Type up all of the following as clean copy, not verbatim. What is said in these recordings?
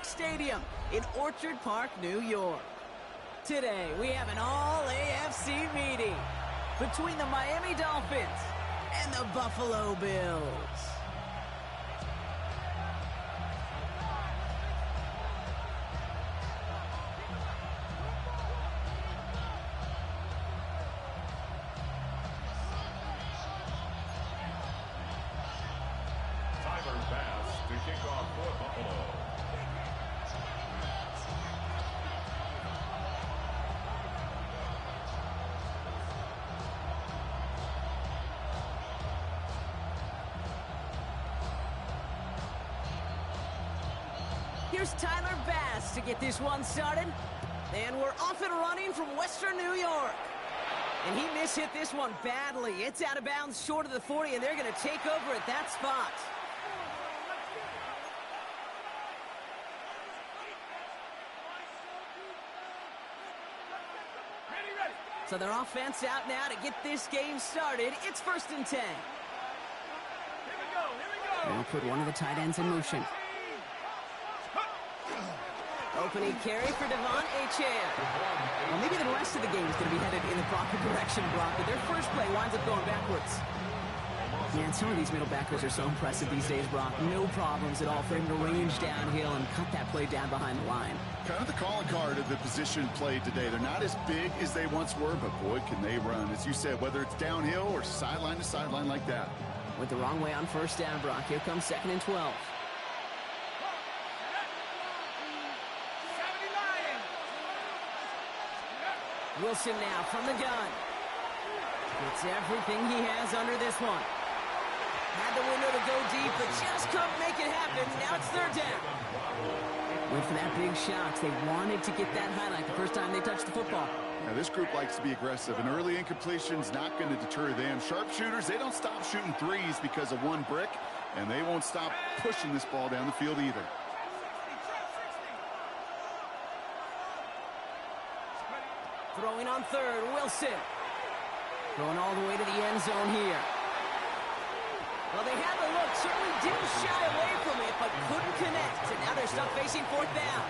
Stadium in Orchard Park, New York. Today, we have an all-AFC meeting between the Miami Dolphins and the Buffalo Bills. To kick off for Buffalo. Here's Tyler Bass to get this one started. And we're off and running from Western New York. And he mishit this one badly. It's out of bounds short of the 40, and they're going to take over at that spot. So their offense out now to get this game started. It's 1st and 10. They'll put one of the tight ends in motion. Opening carry for Devon Achane. Well, maybe the rest of the game is going to be headed in the proper direction, Brock, but their first play winds up going backwards. Man, some of these middle backers are so impressive these days, Brock. No problems at all for him to range downhill and cut that play down behind the line. Kind of the calling card of the position played today. They're not as big as they once were, but boy, can they run. As you said, whether it's downhill or sideline to sideline like that. Went the wrong way on 1st down, Brock. Here comes 2nd and 12. Wilson now from the gun. It's everything he has under this one. Had the window to go deep, but just couldn't make it happen. Now it's 3rd down. Went for that big shot. They wanted to get that highlight the first time they touched the football. Now, this group likes to be aggressive, and early incompletion's not going to deter them. Sharpshooters, they don't stop shooting threes because of one brick, and they won't stop pushing this ball down the field either. Throwing on 3rd, Wilson. Going all the way to the end zone here. Well, they had the look, certainly didn't shy away from it, but couldn't connect. And now they're stuck facing 4th down.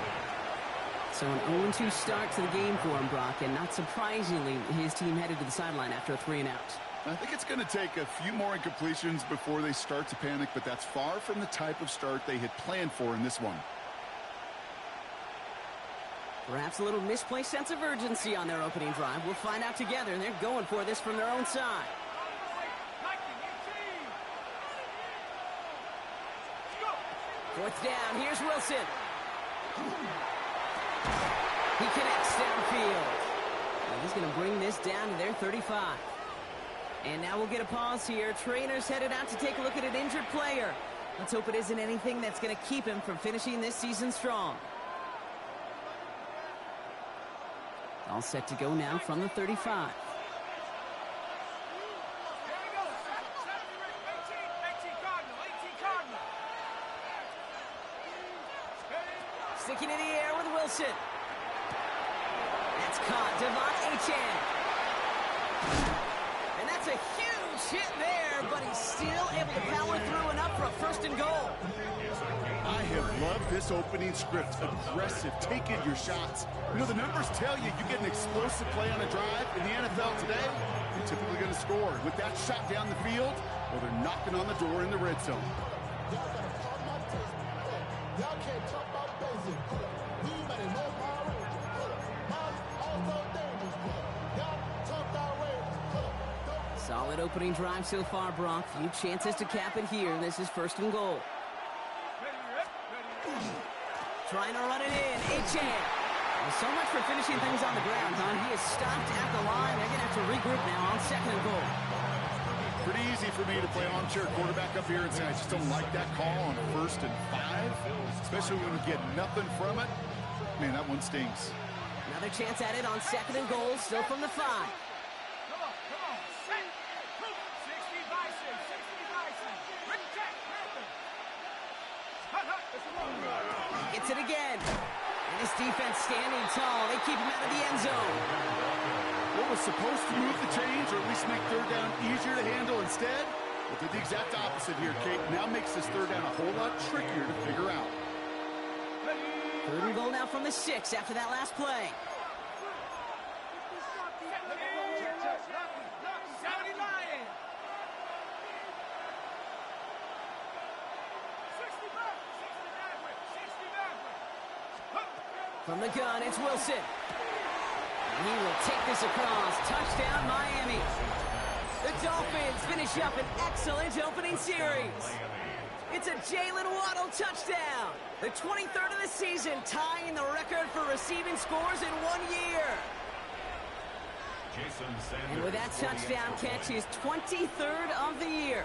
So an 0-2 start to the game for him, Brock, and not surprisingly, his team headed to the sideline after a 3-and-out. I think it's going to take a few more incompletions before they start to panic, but that's far from the type of start they had planned for in this one. Perhaps a little misplaced sense of urgency on their opening drive. We'll find out together, and they're going for this from their own side. 4th down, here's Wilson. He connects downfield. Now he's going to bring this down to their 35. And now we'll get a pause here. Trainer's headed out to take a look at an injured player. Let's hope it isn't anything that's going to keep him from finishing this season strong. All set to go now from the 35. Sticking in the air with Wilson. That's caught. Devon Achane. And that's a huge hit there, but he's still able to power through enough for a 1st and goal. I have loved this opening script. Aggressive, taking your shots. You know, the numbers tell you get an explosive play on a drive. In the NFL today, you're typically going to score. With that shot down the field, well, they're knocking on the door in the red zone. Solid opening drive so far, Brock. Few chances to cap it here. This is 1st and goal. Trying to run it in. Achane. So much for finishing things on the ground, huh? He is stopped at the line. They're going to have to regroup now on 2nd and goal. Pretty easy for me to play armchair quarterback up here and say I just don't like that call on 1st and 5, especially when you get nothing from it. Man, that one stings. Another chance at it on 2nd and goal, still from the 5. Gets it again. And this defense standing tall. They keep him out of the end zone. What was supposed to move the chains or at least make 3rd down easier to handle instead? Well, did the exact opposite here, Kate. Now makes this 3rd down a whole lot trickier to figure out. Third and goal now from the 6 after that last play. From the gun, it's Wilson. And he will take this across. Touchdown, Miami. The Dolphins finish up an excellent opening series. It's a Jalen Waddle touchdown. The 23rd of the season, tying the record for receiving scores in 1 year. And with that touchdown catch, his 23rd of the year.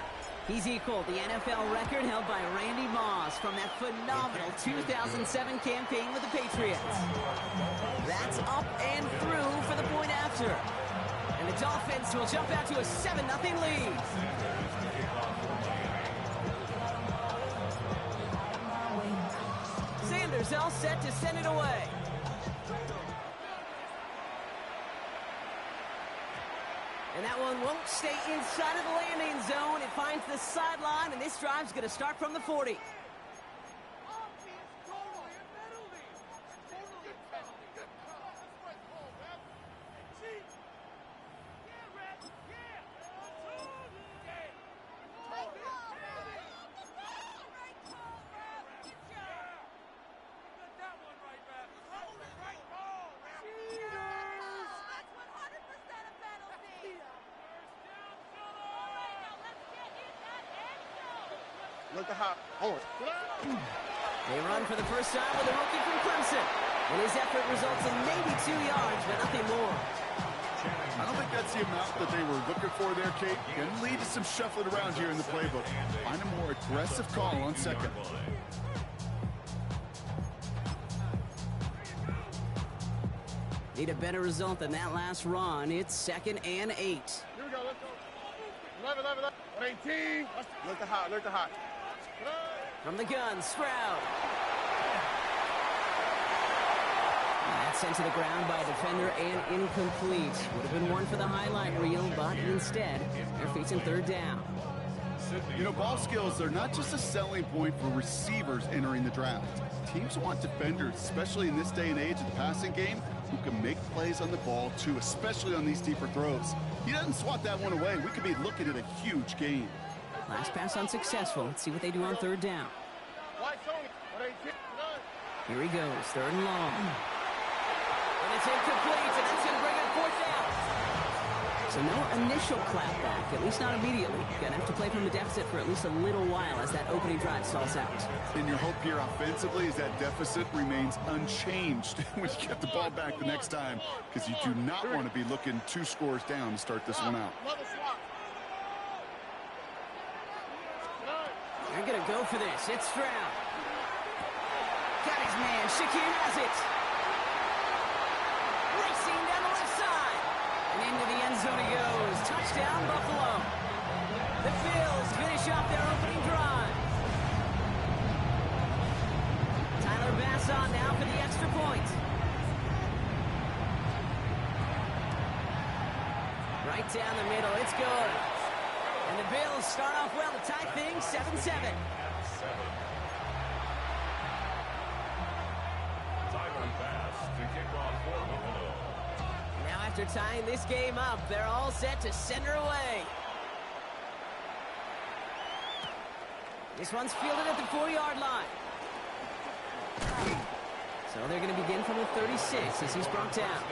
He's equaled the NFL record held by Randy Moss from that phenomenal 2007 campaign with the Patriots. That's up and through for the point after. And the Dolphins will jump out to a 7-0 lead. Sanders all set to send it away. And that one won't stay inside of the landing zone. It finds the sideline, and this drive's going to start from the 40. Look at how. Hold on. They run for the first time with a rookie from Clemson. And his effort results in maybe 2 yards, but nothing more. I don't think that's the amount that they were looking for there, Kate. Going to lead to some shuffling around here in the playbook. Find a more aggressive call on second. Need a better result than that last run. It's 2nd and 8. Here we go. Let's go. 11. 18. Look at hot. Look at hot. From the gun, Stroud. That's sent to the ground by a defender and incomplete. Would have been one for the highlight reel, but instead, they're facing 3rd down. You know, ball skills are not just a selling point for receivers entering the draft. Teams want defenders, especially in this day and age of the passing game, who can make plays on the ball, too, especially on these deeper throws. He doesn't swat that one away. We could be looking at a huge game. Last pass unsuccessful. Let's see what they do on 3rd down. Here he goes, 3rd and long. And it's incomplete, and that's going to bring up 4th down. So no initial clapback, at least not immediately. Going to have to play from the deficit for at least a little while as that opening drive stalls out. And your hope here offensively is that deficit remains unchanged when you get the ball back the next time, because you do not want to be looking 2 scores down to start this one out. They're going to go for this. It's Stroud. Got his man. Shakir has it. Racing down the left side. And into the end zone he goes. Touchdown, Buffalo. The Bills finish off their opening drive. Tyler Bass on now for the extra point. Right down the middle. It's good. And the Bills start off well to tie things 7-7. Tyler Bass to kick off for Buffalo. Now after tying this game up, they're all set to send her away. This one's fielded at the 4-yard line. So they're going to begin from the 36 as he's brought down.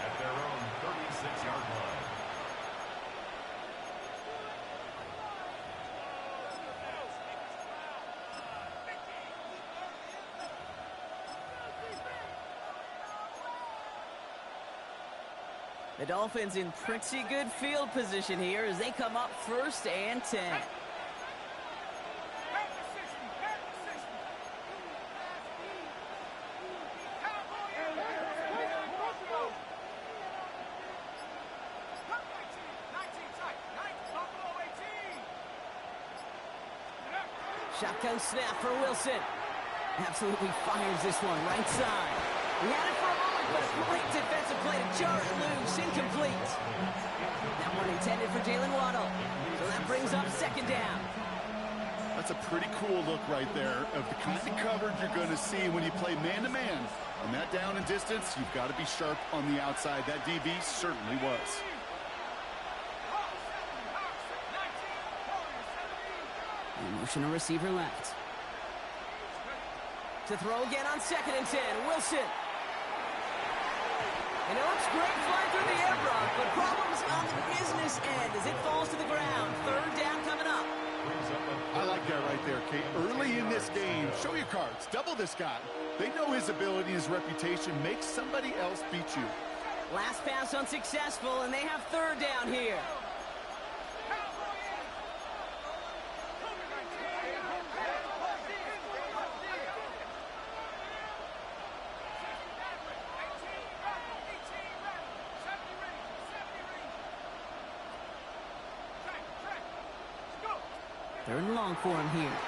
At their own 36-yard line. The Dolphins in pretty good field position here as they come up 1st and 10. Shotgun snap for Wilson. Absolutely fires this one right side. He had it for a moment, but a great defensive play to jar it loose. Incomplete. That one intended for Jalen Waddle. So that brings up 2nd down. That's a pretty cool look right there of the kind of coverage you're going to see when you play man-to-man. And that down and distance, you've got to be sharp on the outside. That DB certainly was. Emotional receiver left. To throw again on 2nd and 10. Wilson. And it looks great flying through the air, Brock, but problems on the business end as it falls to the ground. 3rd down coming up. I like that right there, Kate. Early in this game, show your cards. Double this guy. They know his ability and his reputation makes somebody else beat you. Last pass unsuccessful, and they have 3rd down here. Third and long for him here.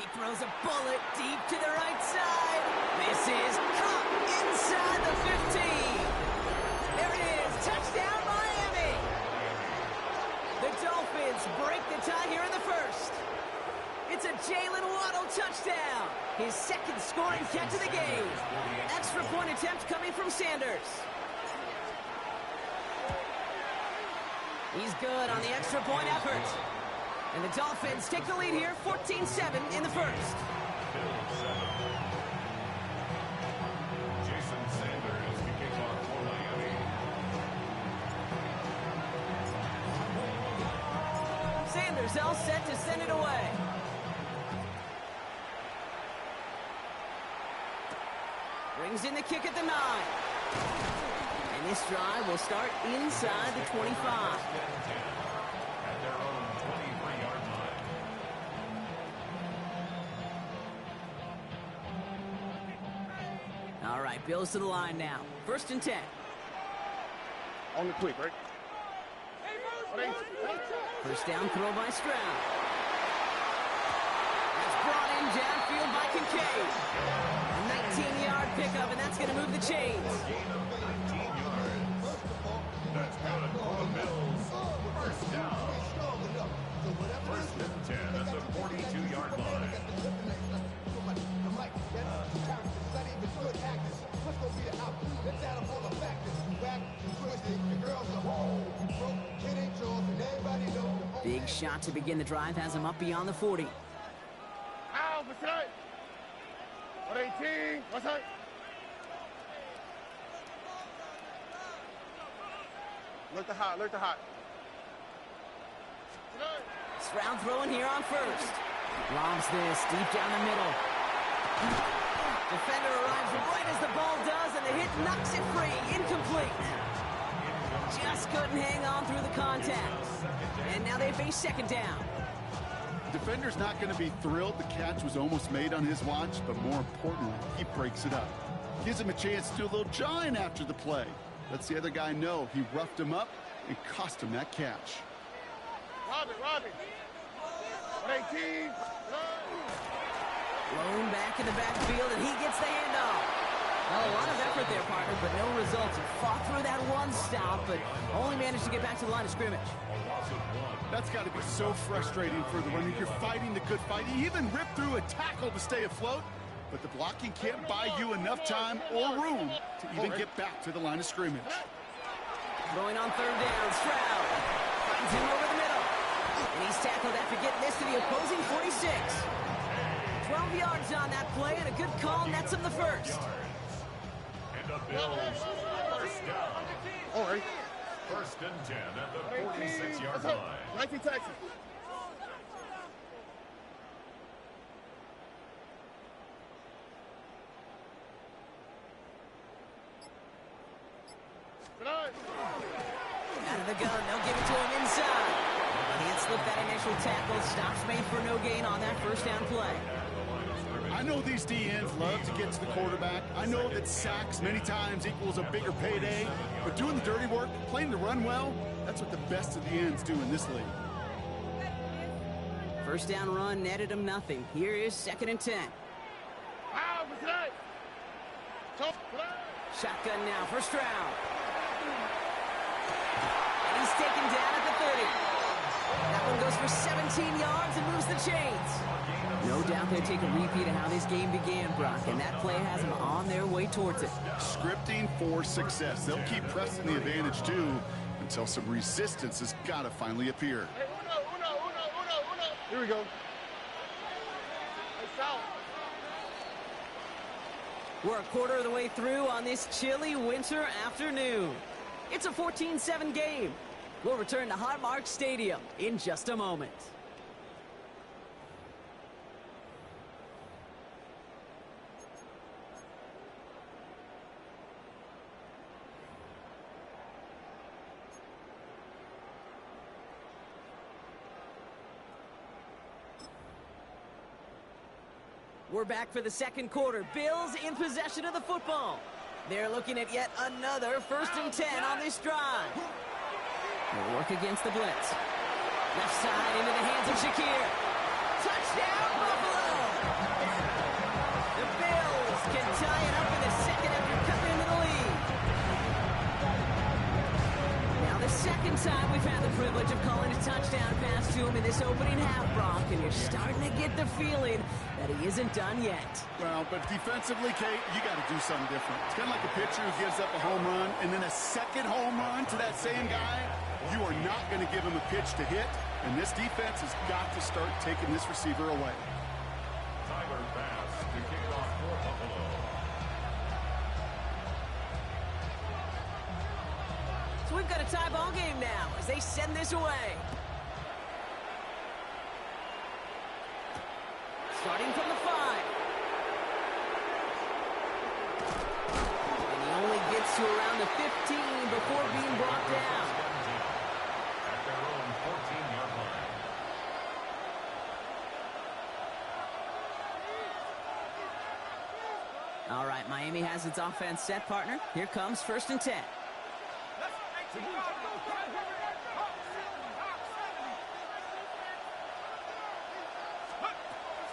He throws a bullet deep to the right side. Misses. Caught inside the 15. There it is. Touchdown, Miami. The Dolphins break the tie here in the 1st. It's a Jalen Waddle touchdown. His 2nd scoring catch of the game. Extra point attempt coming from Sanders. He's good on the extra point effort. And the Dolphins take the lead here, 14-7 in the 1st. Jason Sanders kicking off for Miami. Sanders all set to send it away. Brings in the kick at the 9. And this drive will start inside the 25. All right, Bills to the line now. 1st and 10. On the quick, right? 1st down throw by Stroud. That's brought in downfield by Kincaid. A 19-yard pickup, and that's going to move the chains. That's good for the Bills. 1st down. 1st and 10 at the 42-yard line. Big shot to begin the drive has him up beyond the 40. Ow, what's that? 118, what's that? Look the hot, look the hot. Stroud throwing here on 1st. Lobs this deep down the middle. Defender arrives right as the ball does, and the hit knocks it free. Incomplete. Just couldn't hang on through the contact. And now they face 2nd down. Defender's not going to be thrilled the catch was almost made on his watch, but more importantly, he breaks it up. Gives him a chance to do a little jawing after the play. Lets the other guy know he roughed him up and cost him that catch. Robbie. 118. Blown back in the backfield, and he gets the handoff. Well, a lot of effort there, partner, but no results. He fought through that one stop, but only managed to get back to the line of scrimmage. That's got to be so frustrating for the runner. You're fighting the good fight. He even ripped through a tackle to stay afloat, but the blocking can't buy you enough time or room to even get back to the line of scrimmage. Going on 3rd down, Stroud finds him over the middle. And he's tackled after getting this to the opposing 46. 12 yards on that play, and a good call nets him the 1st. And the Bills 1st down. All right. 1st and 10 at the 46-yard line. 19 Texas. Out of the gun, they'll give it to him inside. Can't slip that initial tackle. Stops made for no gain on that 1st down play. I know these DNs love to get to the quarterback. I know that sacks many times equals a bigger payday, but doing the dirty work, playing the run well, that's what the best of the ends do in this league. 1st down run netted him nothing. Here is 2nd and 10. Shotgun now for Stroud. And he's taken down at the 30. That one goes for 17 yards and moves the chains. No doubt they take a repeat of how this game began, Brock, and that play has them on their way towards it. Scripting for success. They'll keep pressing the advantage, too, until some resistance has got to finally appear. Hey, uno. Here we go. Hey, Sal. We're a quarter of the way through on this chilly winter afternoon. It's a 14-7 game. We'll return to Highmark Stadium in just a moment. We're back for the second quarter. Bills in possession of the football. They're looking at yet another 1st and 10 on this drive. They'll work against the blitz. Left side into the hands of Sheduer. Touchdown, Buffalo! The Bills can tie it up in the second after cutting into the lead. Now the second time we've had the privilege of calling a touchdown pass to him in this opening half, Brock, and you're starting to get the feeling that he isn't done yet. Well, but defensively, Kate, you got to do something different. It's kind of like a pitcher who gives up a home run and then a second home run to that same guy. You are not going to give him a pitch to hit, and this defense has got to start taking this receiver away. Tyler Bass to kick off for Buffalo. So we've got a tie ball game now as they send this away. Starting from the 5. And he only gets to around the 15 before being brought down. At their own 14-yard line. All right, Miami has its offense set, partner. Here comes 1st and 10.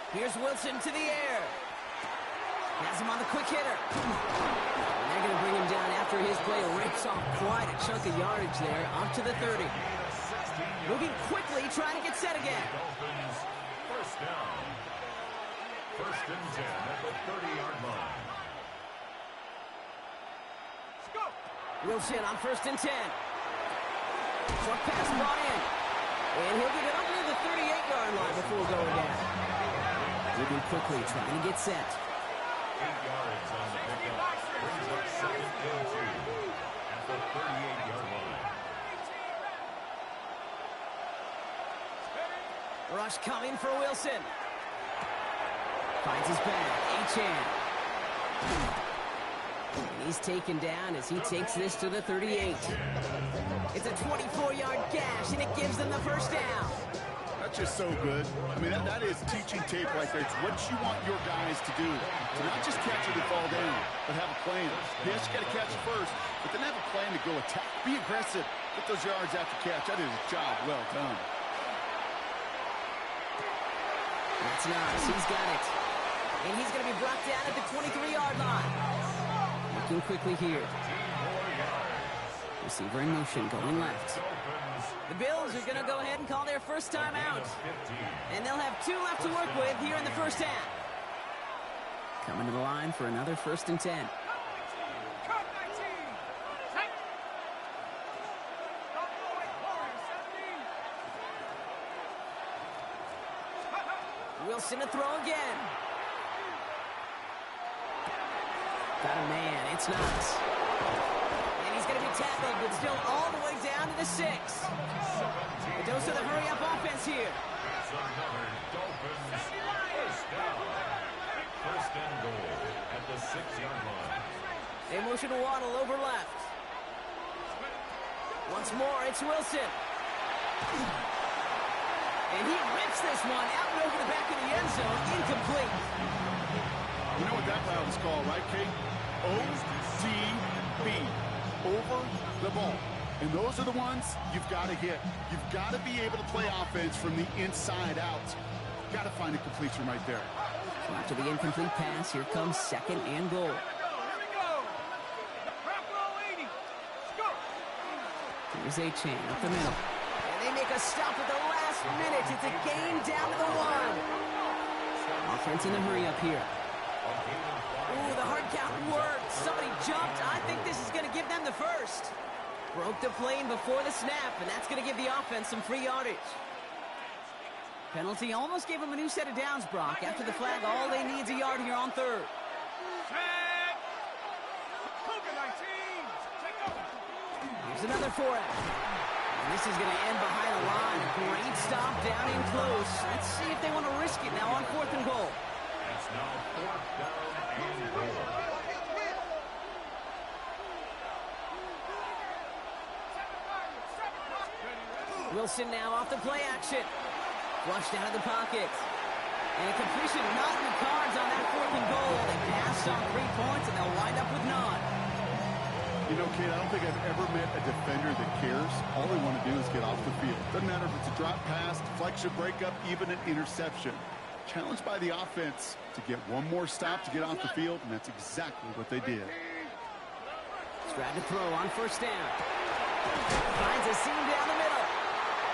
Here's Wilson to the air. Has him on the quick hitter. And they're going to bring him down after his play rips off quite a chunk of yardage there, up to the 30. Moving quickly, trying to get set again. Dolphins, first down. 1st and 10 at the 30-yard line. Wilson on 1st and 10. Short pass brought in. And he'll get it up near the 38-yard line before going down. Moving quickly, trying to get set. 8 yards on the pickup. Brings up 2nd and 2 at the 38-yard line. Rush coming for Wilson. Finds his back. Achane. And he's taken down as he takes this to the 38. It's a 24-yard gash, and it gives them the 1st down. That's just so good. I mean, that is teaching tape right there. It's what you want your guys to do. To not just catch it and fall down, but have a plan. Yes, you got to catch it first, but then have a plan to go attack. Be aggressive. Get those yards after catch. That is a job well done. That's nice. He's got it. And he's going to be brought down at the 23-yard line. Looking quickly here. Receiver in motion, going left. The Bills are going to go ahead and call their first time out. And they'll have 2 left to work with here in the first half. Coming to the line for another 1st and 10. Wilson to throw again. Got a man. It's not. And he's going to be tackled, but still all the way down to the 6. A dose of the hurry-up offense here. It's another Dolphins first down. 1st and goal at the 6-yard line. They motion to Waddle over left. Once more, it's Wilson. And he rips this one out and over the back of the end zone. Incomplete. You know what that route is called, right, Kate? ODB. Over the ball. And those are the ones you've got to hit. You've got to be able to play offense from the inside out. Got to find a completion right there. So after the incomplete pass, here comes 2nd and goal. Here's Achane up the middle. And they make took a stop at the last minute. It's a gain down to the 1. Offense in a hurry up here. Ooh, the hard count worked. Somebody jumped. I think this is going to give them the first. Broke the plane before the snap, and that's going to give the offense some free yardage. Penalty almost gave them a new set of downs, Brock. After the flag, all they need is a yard here on 3rd. Here's another 4-out. And this is going to end behind the line. A great stop down in close. Let's see if they want to risk it now on 4th and goal. It's now 4th down and goal. Wilson now off the play action. Flushed out of the pocket. And a completion not in the cards on that 4th and goal. They passed on 3 points, and they'll wind up with none. You know, Kate, I don't think I've ever met a defender that cares. All they want to do is get off the field. Doesn't matter if it's a drop pass, deflection, breakup, even an interception. Challenged by the offense to get one more stop to get off the field, and that's exactly what they did. Strad to throw on 1st down. Finds a seam down the middle.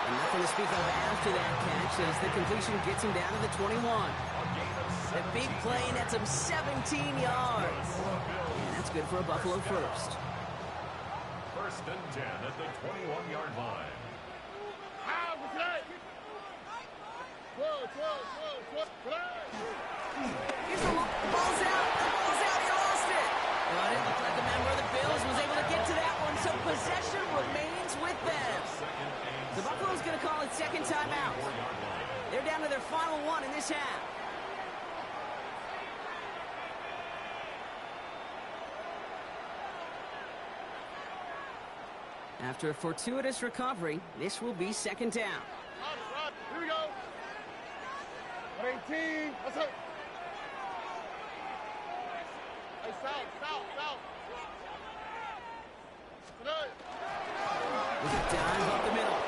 And nothing to speak of after that catch as the completion gets him down to the 21. A big play nets him 17 yards. And that's good for a Buffalo first. 1st and 10 at the 21-yard line. Here's the ball's out. The ball's out. He lost it. But it looked like a member of the Bills was able to get to that one, so possession remains with them. The Buffalo's going to call it 2nd timeout. They're down to their final 1 in this half. After a fortuitous recovery, this will be 2nd down. Here we go. 18. What's up? Hey, south. With a dive up the middle.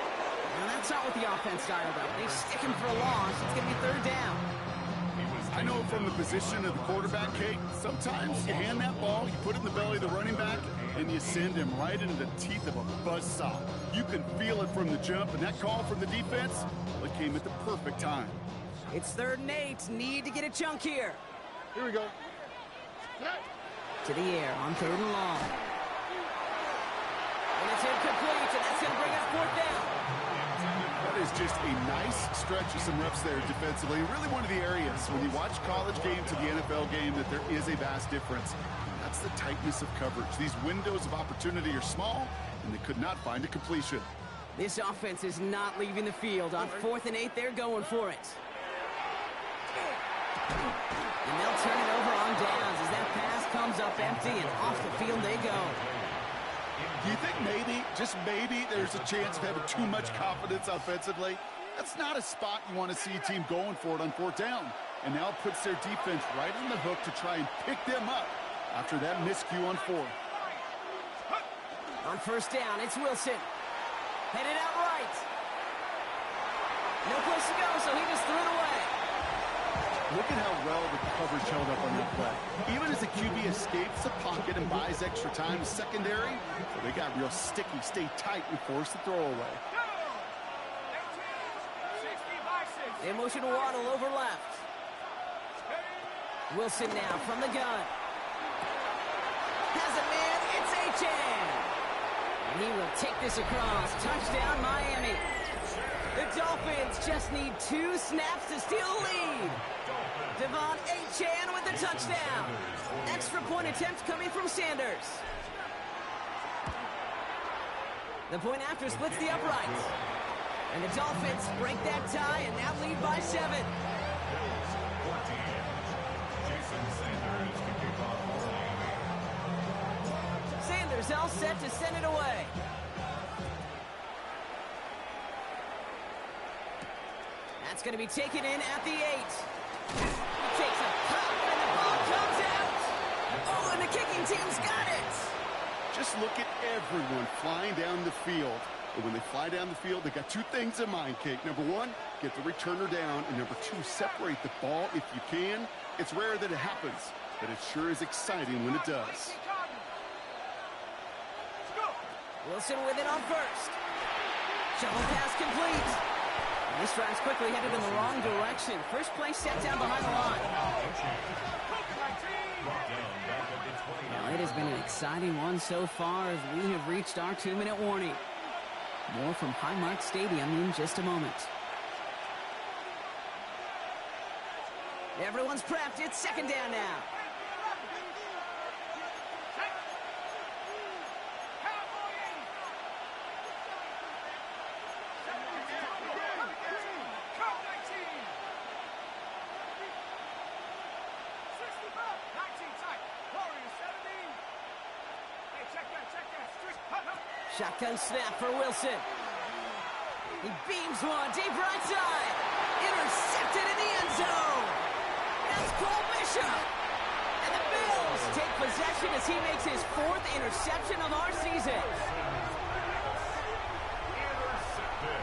And that's not what the offense dialed up. They stick him for a loss. It's going to be 3rd down. I know from the position of the quarterback, Kate, sometimes you hand that ball, you put it in the belly of the running back, and you send him right into the teeth of a buzzsaw. You can feel it from the jump, and that call from the defense, it came at the perfect time. It's 3rd and 8. Need to get a chunk here. Here we go. To the air on 3rd and long. And it's incomplete, and that's going to bring up 4th down. That is just a nice stretch of some reps there defensively. Really one of the areas when you watch college game to the NFL game that there is a vast difference. That's the tightness of coverage. These windows of opportunity are small, and they could not find a completion. This offense is not leaving the field. On 4th and 8, they're going for it. And they'll turn it over on downs as that pass comes up empty, and off the field they go. Do you think maybe, just maybe, there's a chance of having too much confidence offensively? That's not a spot you want to see a team going for it on 4th down. And now it puts their defense right on the hook to try and pick them up after that miscue on 4th. On 1st down, it's Wilson. Headed out right. No place to go, so he just threw it away. Look at how well the coverage held up on that play. Even as the QB escapes the pocket and buys extra time, secondary, well, they got real sticky, stay tight, and force the throw away. They motion to Waddle over left. Wilson now from the gun. Has a man, it's H.N. And he will take this across. Touchdown, Miami. The Dolphins just need 2 snaps to steal a lead. Devon Achane with the touchdown. Extra point attempt coming from Sanders. The point after splits the uprights. And the Dolphins break that tie and now lead by 7. Sanders all set to send it away. That's going to be taken in at the 8. He takes a pop and the ball comes out. Oh, and the kicking team's got it. Just look at everyone flying down the field. And when they fly down the field, they got 2 things in mind, Kate. Number 1, get the returner down. And number 2, separate the ball if you can. It's rare that it happens, but it sure is exciting when it does. Wilson with it on 1st. Shovel pass complete. And this drive's quickly headed in the wrong direction. First play set down behind the line. Now, it has been an exciting one so far as we have reached our 2-minute warning. More from Highmark Stadium in just a moment. Everyone's prepped. It's second down now. Shotgun snap for Wilson. He beams one deep right side. Intercepted in the end zone. That's Cole Bishop. And the Bills take possession as he makes his 4th interception of our season. Intercepted.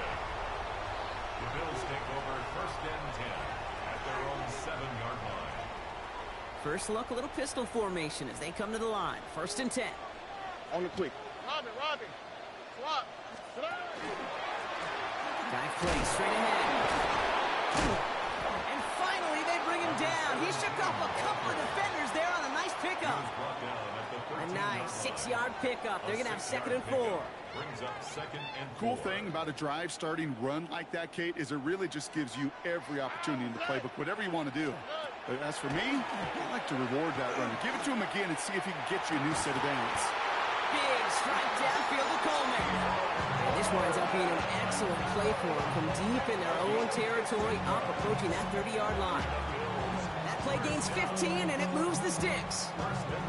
The Bills take over 1st and 10 at their own 7-yard line. First look, a little pistol formation as they come to the line. 1st and 10. On the quick. Robbie. Swap. Dive play straight ahead. And finally, they bring him down. He shook off a couple of defenders there on a nice pickup. A nice 6-yard pickup. They're going to have 2nd and 4. Brings up 2nd and 4. Cool thing about a drive starting run like that, Kate, is it really just gives you every opportunity in the playbook, whatever you want to do. But as for me, I like to reward that runner. Give it to him again and see if he can get you a new set of downs. Big strike downfield to Coleman. And this winds up being an excellent play for him from deep in their own territory, up approaching that 30-yard line. That play gains 15, and it moves the sticks.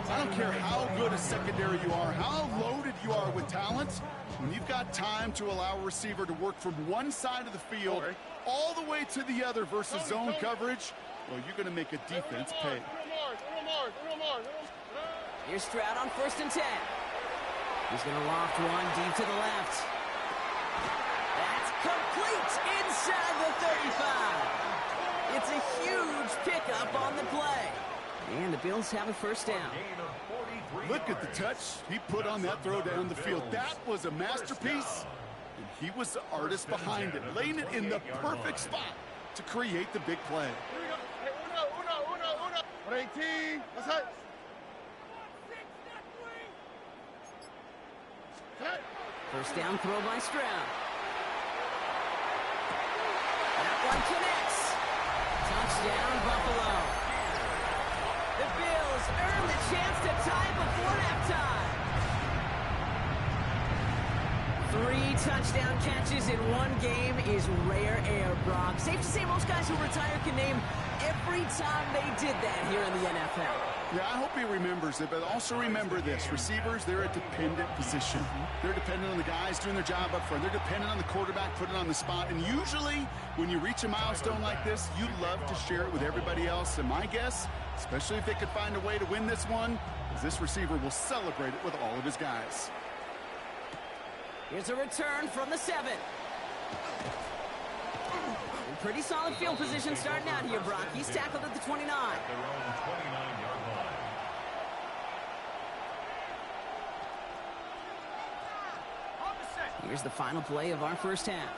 I don't care how good a secondary you are, how loaded you are with talent, when you've got time to allow a receiver to work from one side of the field all the way to the other versus zone coverage, well, you're going to make a defense pay. Here's Stroud on 1st and 10. He's going to loft one deep to the left. That's complete inside the 35. It's a huge pickup on the play. And the Bills have a 1st down. Look at the touch he put on that throw down the field. That was a masterpiece. And he was the artist behind it, laying it in the perfect spot to create the big play. 18. Let's hit. 1st down throw by Stroud. That one connects. Touchdown, Buffalo. The Bills earn the chance to tie before halftime. 3 touchdown catches in one game is rare air, Brock. Safe to say most guys who retire can name every time they did that here in the NFL. Yeah, I hope he remembers it, but also remember this. Receivers, they're a dependent position. They're dependent on the guys doing their job up front. They're dependent on the quarterback putting on the spot. And usually, when you reach a milestone like this, you love to share it with everybody else. And my guess, especially if they could find a way to win this one, is this receiver will celebrate it with all of his guys. Here's a return from the 7. Pretty solid field position starting out here, Brock. He's tackled at the 29. Their own 29-yard line. Here's the final play of our 1st half.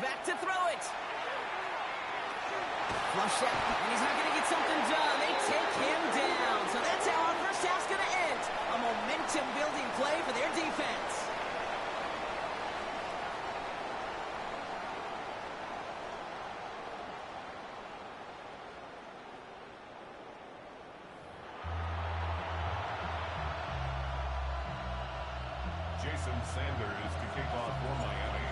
Back to throw it. Flush out, and he's not going to get something done. They take him down. So that's how our 1st half's going to end. A momentum-building play for their defense. Jason Sanders to kick off for Miami.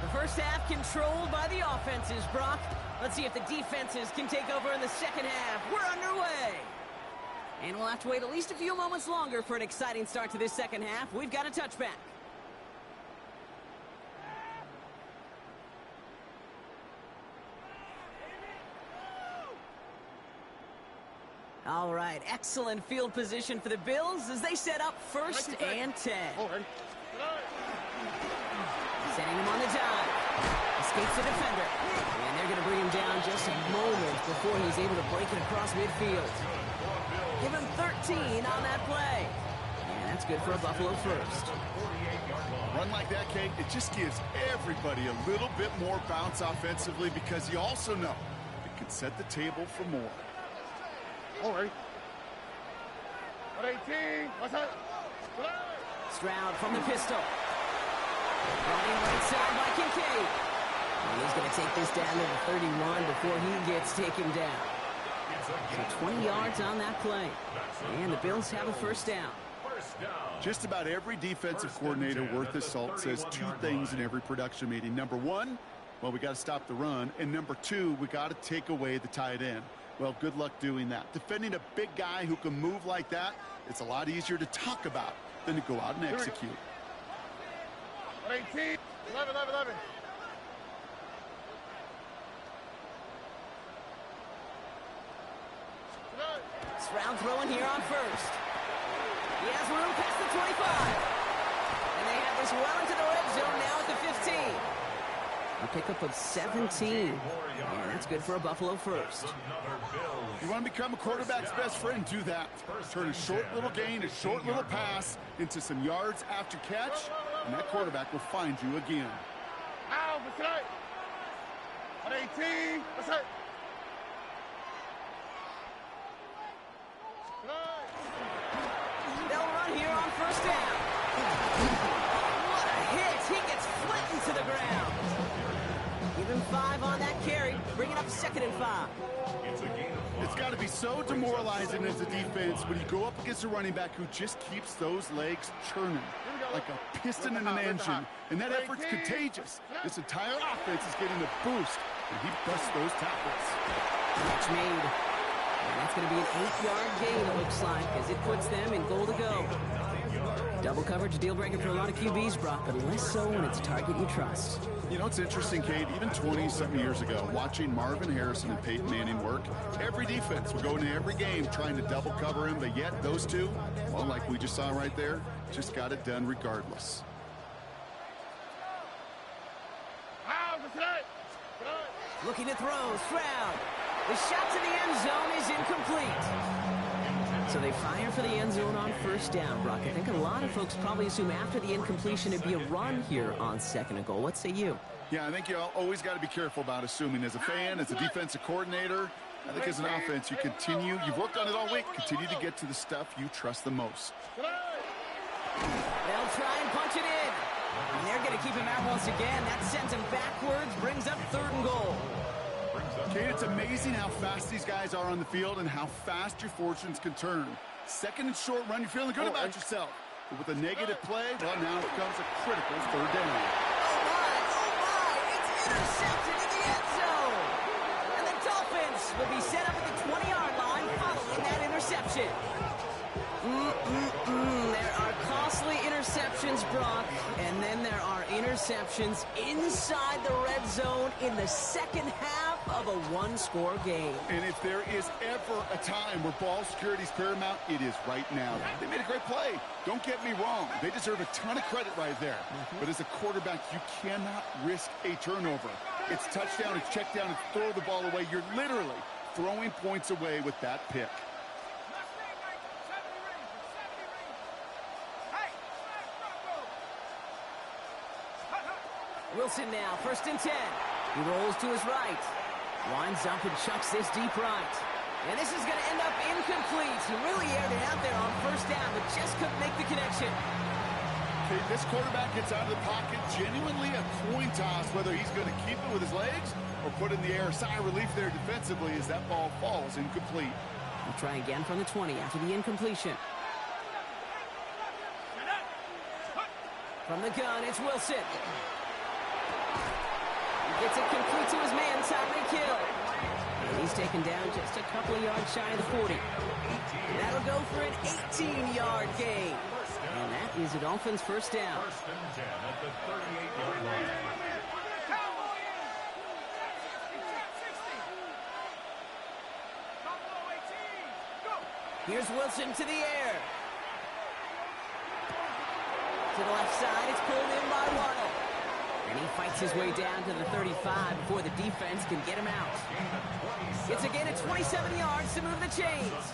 The 1st half controlled by the offenses, Brock. Let's see if the defenses can take over in the 2nd half. We're underway. And we'll have to wait at least a few moments longer for an exciting start to this 2nd half. We've got a touchback. All right, excellent field position for the Bills as they set up 1st and 10. Setting him on the dive. Escapes the defender. And they're going to bring him down just a moment before he's able to break it across midfield. Give him 13 on that play. And that's good for a Buffalo first. Run like that, Kate, it just gives everybody a little bit more bounce offensively because you also know it can set the table for more. All right. 18. What's that? Stroud from the pistol. Running right side by Kincaid. And he's going to take this down to the 31 before he gets taken down. So 20 yards on that play. And the Bills have a 1st down. Just about every defensive coordinator worth his salt says 2 things in every production meeting. Number 1, well, we got to stop the run. And number 2, we got to take away the tight end. Well, good luck doing that. Defending a big guy who can move like that, it's a lot easier to talk about than to go out and execute. 18. 11. Stroud throwing here on 1st. He has room past the 25. And they have this well into the red zone now at the 15. A pickup of 17. And that's good for a Buffalo first. You want to become a quarterback's best friend, do that. Turn a short little gain, a short little pass into some yards after catch, and that quarterback will find you again. Ow, what's that? 18. What's that? They'll run here on 1st down. What a hit. He gets flattened to the ground. Give him 5 on that carry. Bring it up 2nd and 5. It's got to be so demoralizing as a defense when you go up against a running back who just keeps those legs churning like a piston in an engine. And that effort's contagious. This entire offense is getting a boost, and he busts those tackles. Catch made. And that's going to be an 8-yard gain, it looks like, as it puts them in goal to go. Double coverage, deal breaker for a lot of QBs, Brock, but less so when it's a target you trust. You know, it's interesting, Kate, even 20-something years ago, watching Marvin Harrison and Peyton Manning work, every defense would go into every game trying to double cover him, but yet those two, well, like we just saw right there, just got it done regardless. Looking to throw, Stroud. The shot to the end zone is incomplete. So they fire for the end zone on 1st down, Brock. I think a lot of folks probably assume after the incompletion it'd be a run here on 2nd and goal. What say you? Yeah, I think you always got to be careful about assuming. As a fan, as a defensive coordinator, I think as an offense, you've worked on it all week, continue to get to the stuff you trust the most. They'll try and punch it in. And they're going to keep him out once again. That sends him backwards, brings up 3rd and goal. Kate, it's amazing how fast these guys are on the field and how fast your fortunes can turn. 2nd and short run, you're feeling good about yourself. But with a negative play, well, now it becomes a critical 3rd down. Oh my, it's intercepted in the end zone. And the Dolphins will be set up at the 20-yard line following that interception. There are costly interceptions, Brock, and then there are interceptions inside the red zone in the 2nd half of a 1-score game. And if there is ever a time where ball security is paramount, it is right now. They made a great play. Don't get me wrong. They deserve a ton of credit right there. But as a quarterback, you cannot risk a turnover. It's touchdown, it's check down, it's throw the ball away. You're literally throwing points away with that pick. Wilson now, 1st and 10. He rolls to his right. Winds up and chucks this deep right. And this is going to end up incomplete. He really aired it out there on 1st down, but just couldn't make the connection. Okay, this quarterback gets out of the pocket, genuinely a coin toss, whether he's going to keep it with his legs or put it in the air. Sigh of relief there defensively as that ball falls incomplete. We'll try again from the 20 after the incompletion. From the gun, it's Wilson. Gets it complete to his man, Tyreek Hill. And he's taken down just a couple of yards shy of the 40. That'll go for an 18-yard gain. And that is a Dolphins' 1st down. 1st and 10 at the 38-yard line. Here's Wilson to the air. To the left side, it's pulled in by Waddle. And he fights his way down to the 35 before the defense can get him out. It's a gain of 27 yards to move the chains.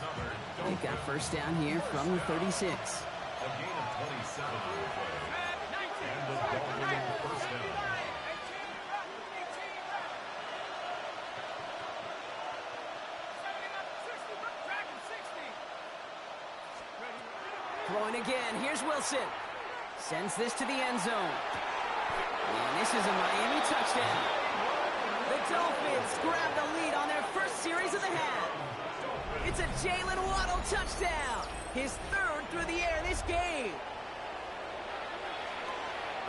They've got first down here from the 36. A gain of 27 on the play. And the Dolphins first down. Throwing again. Here's Wilson. Sends this to the end zone. And this is a Miami touchdown. The Dolphins grab the lead on their first series of the half. It's a Jalen Waddle touchdown. His third through the air this game.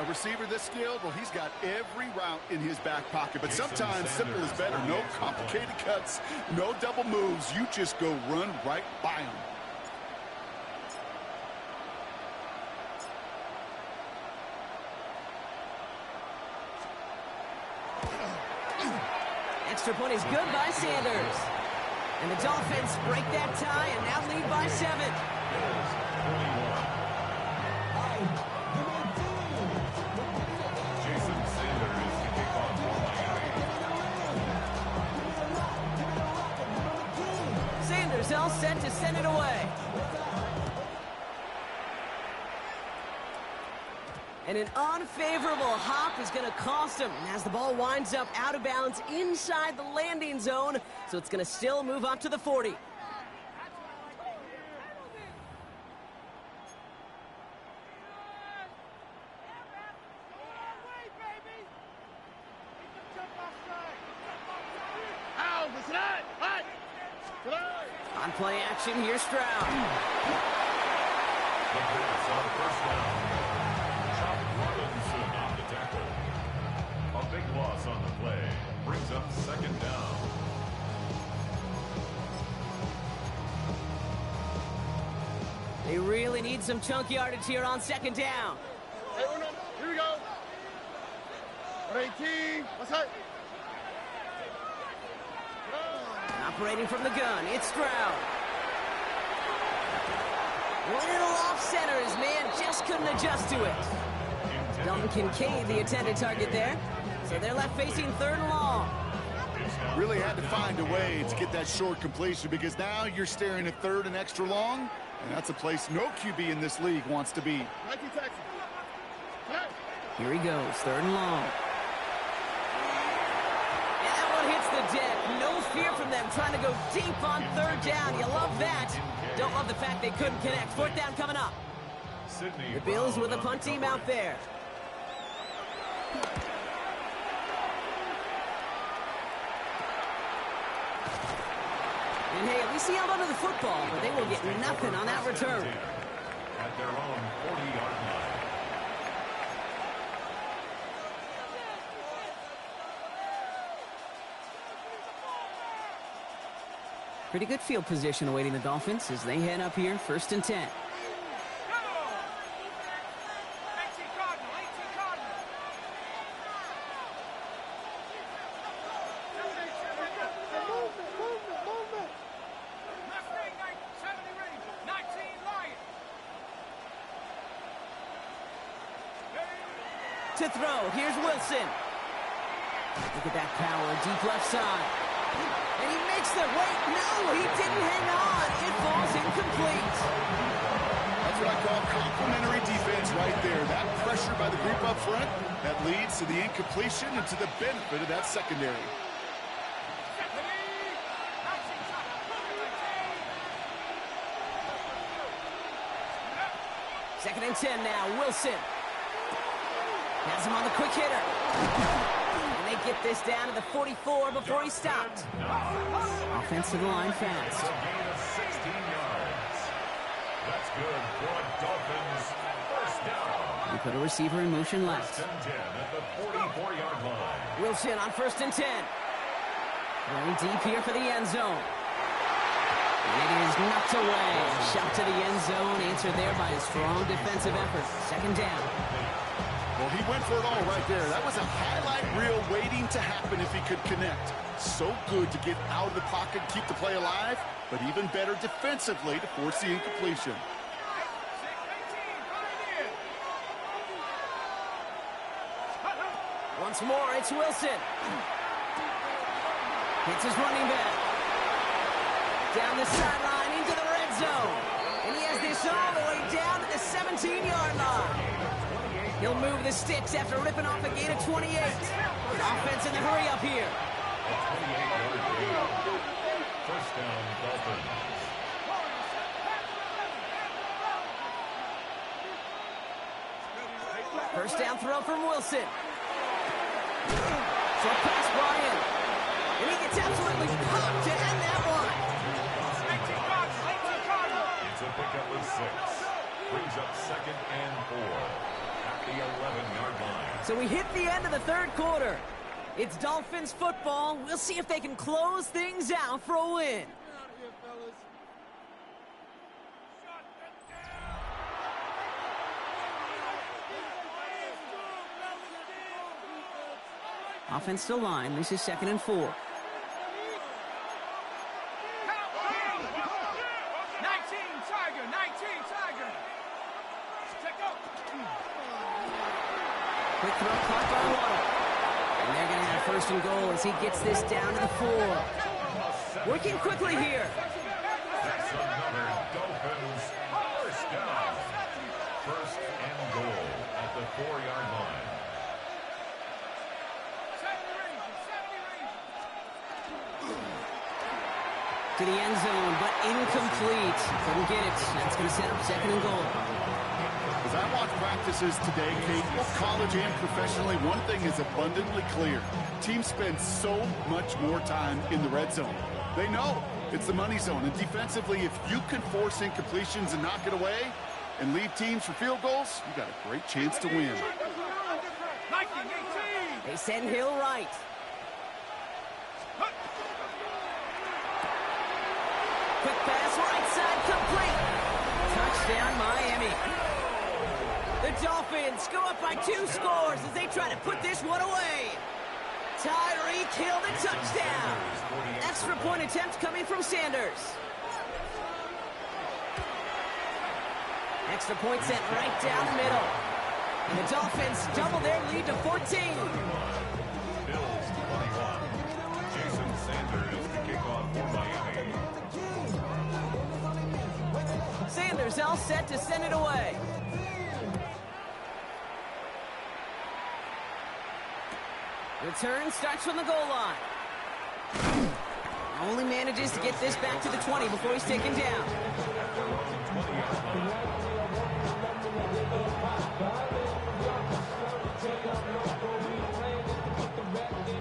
A receiver this skilled, well, he's got every route in his back pocket. But sometimes simple is better. No complicated cuts, no double moves. You just go run right by him. Extra point is good by Sanders. And the Dolphins break that tie and now lead by 7. Jason Sanders to kick off for Miami. Sanders all set to send it away. And an unfavorable hop is going to cost him as the ball winds up out of bounds inside the landing zone. So it's going to still move up to the 40. On play action, here's Stroud. The pass on first down. Chop Robinson on the tackle. A big loss on the play. Brings up second down. They really need some chunk yardage here on second down. Hey, Uno, here we go. 18, what's that? Operating from the gun, it's Stroud. Little off center, his man just couldn't adjust to it. Dalton Kincaid, the intended target there. So they're left facing third and long. Really had to find a way to get that short completion because now you're staring at third and extra long, and that's a place no QB in this league wants to be. Here he goes, third and long. And that one hits the deck. No fear from them trying to go deep on third down. You love that. Don't love the fact they couldn't connect. Fourth down coming up. The Bills with a punt team out there. And hey, at least he held onto the football, but they will get nothing on that return. At their own 40-yard line. Pretty good field position awaiting the Dolphins as they head up here, 1st and 10. To throw, here's Wilson. Look at that power, deep left side. And he makes the wait. No, he didn't hang on. It falls incomplete. That's what I call complementary defense right there. That pressure by the group up front, that leads to the incompletion and to the benefit of that secondary. Second and 10 now, Wilson. Has him on the quick hitter. And they get this down to the 44 before he stopped. Offense to the line fast. A gain of 16 yards. That's good for a Dolphins first down. We put a receiver in motion left. First and 10 at the 44-yard line. Wilson on 1st and 10. Going deep here for the end zone. And it is knocked away. Shot to the end zone, answered there by a strong defensive effort. Second down. Well, he went for it all right there. That was a highlight reel waiting to happen if he could connect. So good to get out of the pocket and keep the play alive, but even better defensively to force the incompletion. Once more, it's Wilson. Hits his running back. Down the sideline into the red zone. And he has this all the way down to the 17-yard line. He'll move the sticks after ripping off a gain of 28. Offense in the hurry up here. A 28-yard gain. First down, Dolphins. First down throw from Wilson. Short pass brought in. And he gets absolutely popped to end that one. It's a pickup of 6. Brings up 2nd and 4 at the 11-yard line. So we hit the end of the third quarter. It's Dolphins football. We'll see if they can close things out for a win. Offensive line. This is 2nd and 4. 19, Tiger, 19, Tiger. Check up. Quick throw caught by Waddle. And they're going to have 1st and goal as he gets this down to the 4. Working quickly here. That's another Dolphins first down. 1st and goal at the 4-yard line. To the end zone, but incomplete. Couldn't get it. That's going to set up 2nd and goal. As I watch practices today, Kate, both college and professionally, one thing is abundantly clear. Teams spend so much more time in the red zone. They know it's the money zone. And defensively, if you can force incompletions and knock it away and lead teams for field goals, you got a great chance to win. They send Hill right. Quick pass, right side, complete. Touchdown, Miami. The Dolphins go up by 2 scores as they try to put this one away. Tyreek Hill, the touchdown. Extra point attempt coming from Sanders. Extra point sent right down the middle. And the Dolphins double their lead to 14. Bills 21. Jason Sanders to kick off for Miami. Sanders all set to send it away. Return starts from the goal line. Only manages to get this back to the 20 before he's taken down.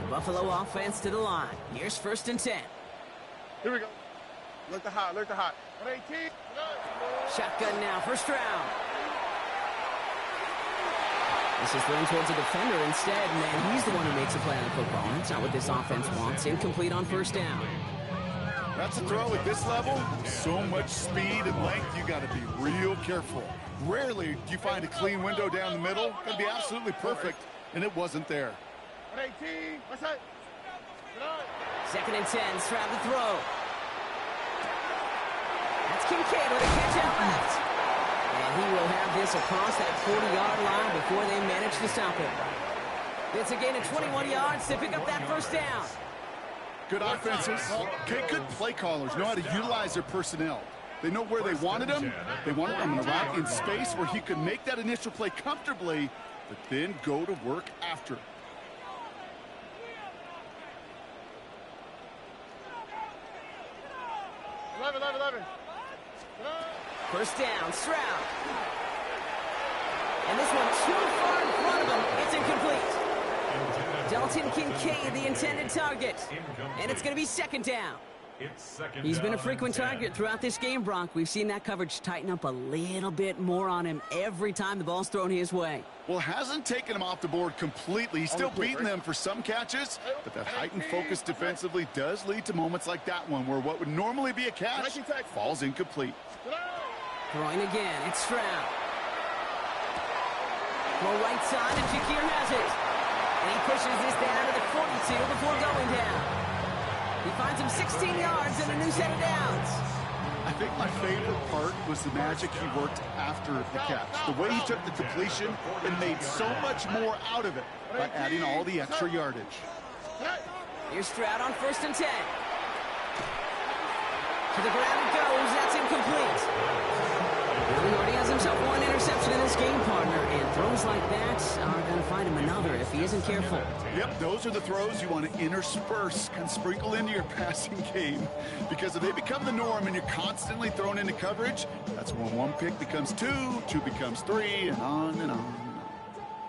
Buffalo offense to the line. Here's 1st and 10. Here we go. Look the hot, look the hot. 118. Shotgun now, 1st round. This is thrown towards a defender instead, and then he's the one who makes a play on the football. That's not what this offense wants. Incomplete on 1st down. That's a throw at this level. So much speed and length, you got to be real careful. Rarely do you find a clean window down the middle. Going to be absolutely perfect, and it wasn't there. 118. What's that? 2nd and 10, Stroud the throw. That's Kincaid with a catch out left. And he will have this across that 40-yard line before they manage to stop him. It's a gain of 21 yards to pick up that 1st down. Good offenses. Okay, good play callers know how to utilize their personnel. They know where they wanted him. They wanted him right in space where he could make that initial play comfortably, but then go to work after. Eleven. 1st down, Stroud. And this one too far in front of him. It's incomplete. Dalton Kincaid, the intended target. And it's going to be 2nd down. He's been a frequent target throughout this game, Brock. We've seen that coverage tighten up a little bit more on him every time the ball's thrown his way. Well, hasn't taken him off the board completely. He's still beating them for some catches, but that heightened focus defensively does lead to moments like that one where what would normally be a catch falls incomplete. Throwing again, it's Stroud. Throw right side, and Sheduer has it. And he pushes this down to the 42 before going down. He finds him 16 yards and a new set of downs. I think my favorite part was the magic he worked after the catch. The way he took the completion and made so much more out of it by adding all the extra yardage. Here's Stroud on 1st and 10. To the ground it goes. That's incomplete. Well, he already has himself one interception in this game, partner, and throws like that are going to find him another if he isn't careful. Yep, those are the throws you want to intersperse and sprinkle into your passing game, because if they become the norm and you're constantly thrown into coverage, that's when one pick becomes two, two becomes three, and on and on and on.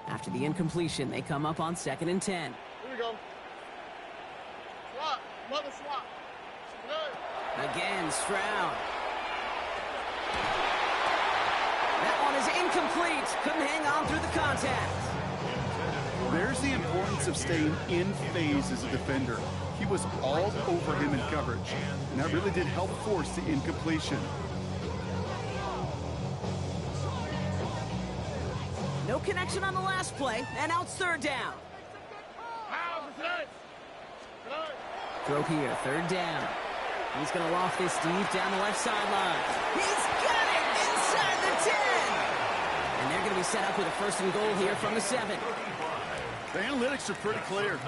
After the incompletion, they come up on 2nd and 10. Here we go. Swap. Another swap. Good. Again, Stroud. That one is incomplete. Couldn't hang on through the contact. There's the importance of staying in phase as a defender. He was all over him in coverage, and that really did help force the incompletion. No connection on the last play, and now it's 3rd down. Throw here, 3rd down. He's going to loft this deep down the left sideline. He's got it inside the 10. And they're going to be set up with a 1st and goal here from the 7. The analytics are pretty clear.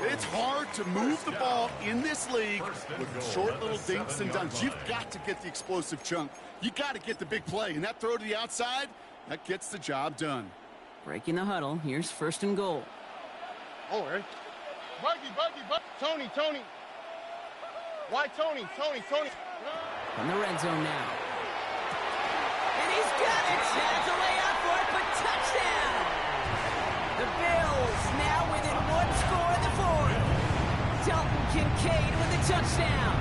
It's hard to move the ball in this league with short little dinks and dunks. You've got to get the explosive chunk. You got to get the big play. And that throw to the outside, that gets the job done. Breaking the huddle. Here's 1st and goal. Oh, right. Buggy. Tony. Why Tony? From the red zone now. And he's got it. Has a way out for it, but touchdown. The Bills now within 1 score in the 4th. Dalton Kincaid with the touchdown.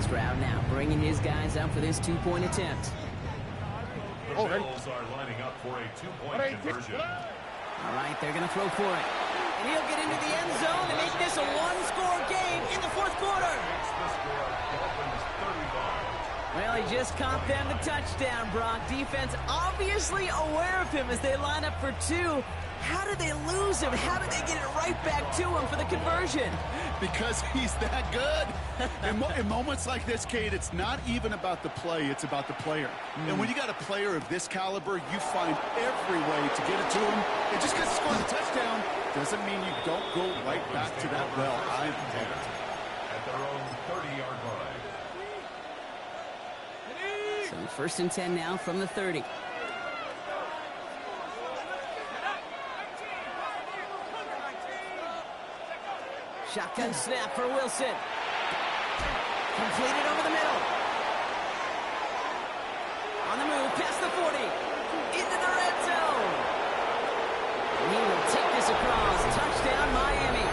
Stroud now bringing his guys up for this 2-point attempt. The Bills are lining up for a 2-point conversion. All right, they're going to throw for it. And he'll get into the end zone and make this a 1-score game in the 4th quarter. Well, he just caught them the touchdown, Brock. Defense obviously aware of him as they line up for 2. How did they lose him? How did they get it right back to him for the conversion? Because he's that good. In moments like this, Kate, it's not even about the play, it's about the player. And when you got a player of this caliber, you find every way to get it to him. And just because he scored a touchdown doesn't mean you don't go right back to that well. I love it. At their own 30-yard line. So 1st and 10 now from the 30. Shotgun snap for Wilson. Completed over the middle. On the move, past the 40. Into the red zone. And he will take this across. Touchdown, Miami.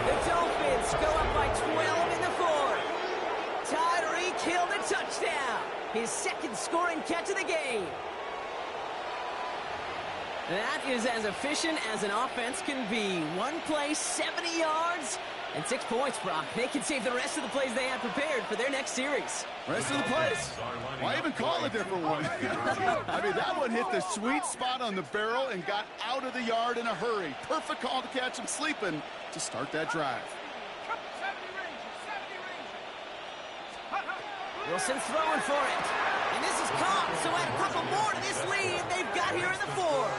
The Dolphins go up by 12 in the 4th. Tyreek Hill the touchdown. His 2nd scoring catch of the game. That is as efficient as an offense can be. 1 play, 70 yards, and 6 points, Brock. They can save the rest of the plays they have prepared for their next series. Rest of the plays? Why even call a different one? I mean, that one hit the sweet spot on the barrel and got out of the yard in a hurry. Perfect call to catch him sleeping to start that drive. Wilson's throwing for it. And this is caught, so add a couple more to this lead they've got here in the 4th.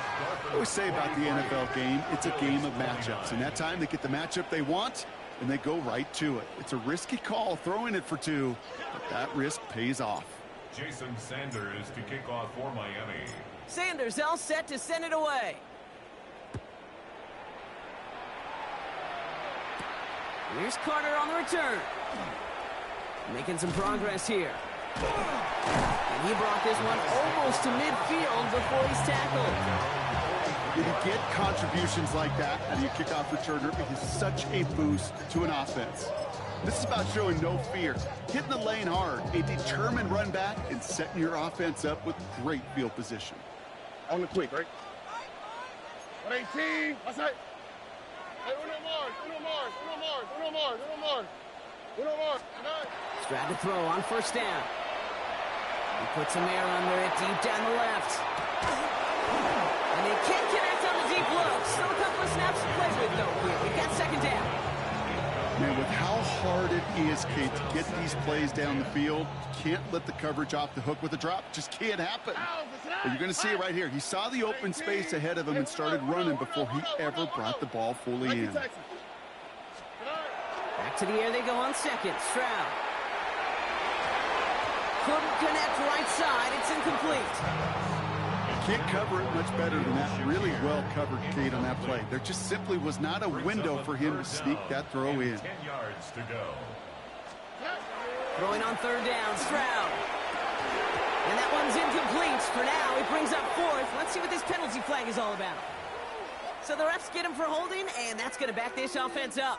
I always say about the NFL game, it's a game of matchups. And that time they get the matchup they want, and they go right to it. It's a risky call throwing it for 2, but that risk pays off. Jason Sanders to kick off for Miami. Sanders all set to send it away. Here's Carter on the return. Making some progress here. And he brought this one almost to midfield before he's tackled. When you get contributions like that out of your kickoff returner, it is such a boost to an offense. This is about showing no fear, hitting the lane hard, a determined run back, and setting your offense up with great field position. On the quick, right? 118. What's that? Hey, uno more. Stroud to throw on 1st down. He puts some air under it, deep down the left. And they can't connect on the deep look. Still a couple of snaps to play with, though, here. We've got second down. Man, with how hard it is, Kate, to get these plays down the field, you can't let the coverage off the hook with a drop. Just can't happen. But you're going to see it right here. He saw the open space ahead of him and started running before he ever brought the ball fully in. Back to the air they go on second. Stroud. Couldn't connect right side. It's incomplete. Can't cover it much better than that. Really well covered, Kate, on that play. There just simply was not a window for him to sneak that throw in. 10 yards to go. Throwing on third down, Stroud. And that one's incomplete. For now, it brings up fourth. Let's see what this penalty flag is all about. So the refs get him for holding, and that's going to back this offense up.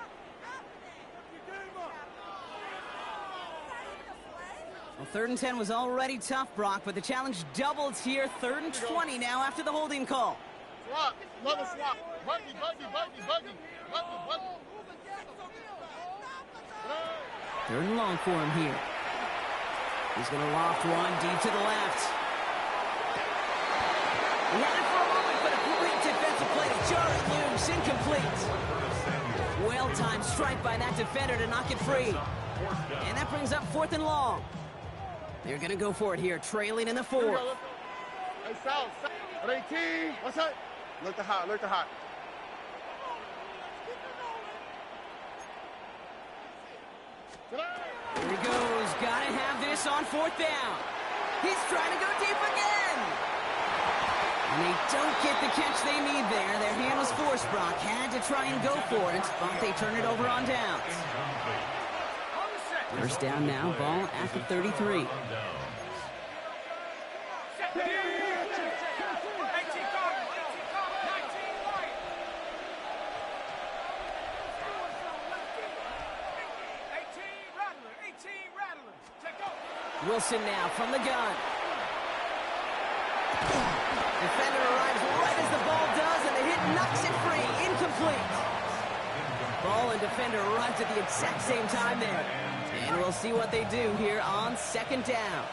Well, 3rd and 10 was already tough, Brock, but the challenge doubles here. 3rd and 20 now after the holding call. Swap. Another swap. Buggy. 3rd and long for him here. He's going to loft one deep to the left. He had it for a moment, but a great defensive play to jar it loose. Incomplete. Well-timed strike by that defender to knock it free. And that brings up 4th and long. They're going to go for it here, trailing in the 4th. Hey, South. 18. What's that? Look the hot. Here he goes. Got to have this on 4th down. He's trying to go deep again. And they don't get the catch they need there. Their hand was forced, Brock. Had to try and go for it, but they turn it over on downs. First down now, ball at the 33. Wilson now from the gun. Defender arrives right as the ball does, and the hit knocks it free. Incomplete. Ball and defender arrives at the exact same time there. And we'll see what they do here on 2nd down.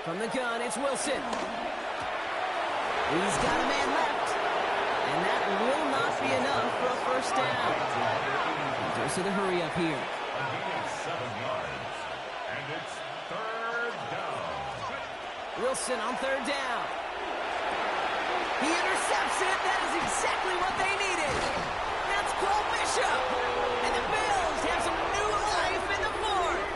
From the gun, it's Wilson. He's got a man left. And that will not be enough for a first down. Goes to the hurry up here. 7 yards. And it's 3rd down. Wilson on 3rd down. He intercepts it. That is exactly what they needed. That's Cole Bishop. And the Bills have some new life in the 4th.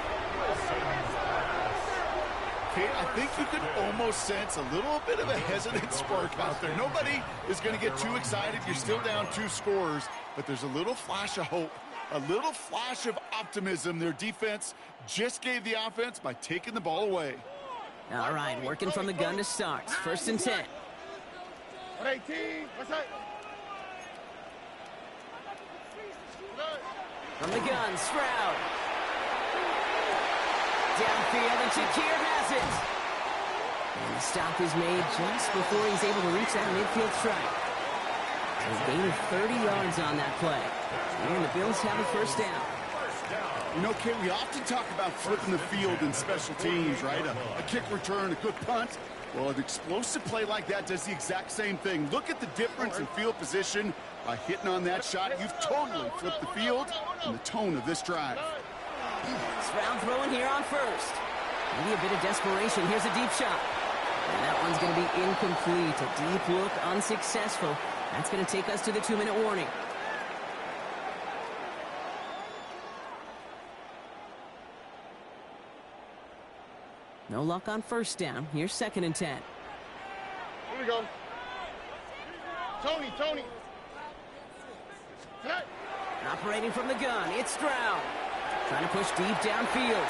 Kate, I think you could almost sense a little bit of a hesitant spark out there. Nobody is going to get too excited. You're still down 2 scores, but there's a little flash of hope, a little flash of optimism. Their defense just gave the offense by taking the ball away. All right, working from the gun to start. 1st and 10. 18. What's that? From the gun, Stroud. Downfield, and Shakir has it. And the stop is made just before he's able to reach that midfield strike. So a gain of 30 yards on that play. And the Bills have a first down. You know, Kate, we often talk about flipping the field in special teams, right? A kick return, a good punt. Well, an explosive play like that does the exact same thing. Look at the difference in field position. By hitting on that shot, you've totally flipped the field and the tone of this drive. Stroud throwing here on 1st. Maybe a bit of desperation. Here's a deep shot. And that one's going to be incomplete. A deep look, unsuccessful. That's going to take us to the 2-minute warning. No luck on 1st down. Here's 2nd and 10. Here we go. Tony. Hey. Operating from the gun, it's Stroud. Trying to push deep downfield.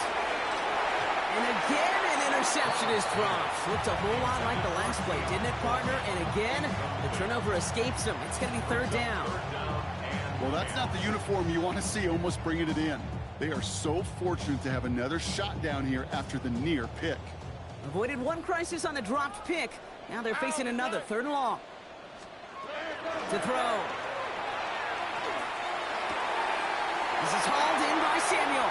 And again, an interception is dropped. Looked a whole lot like the last play, didn't it, partner? And again, the turnover escapes him. It's going to be 3rd down. Well, that's not the uniform you want to see almost bringing it in. They are so fortunate to have another shot down here after the near pick. Avoided one crisis on the dropped pick. Now they're facing another, 3rd and long. To throw. This is hauled in by Samuel.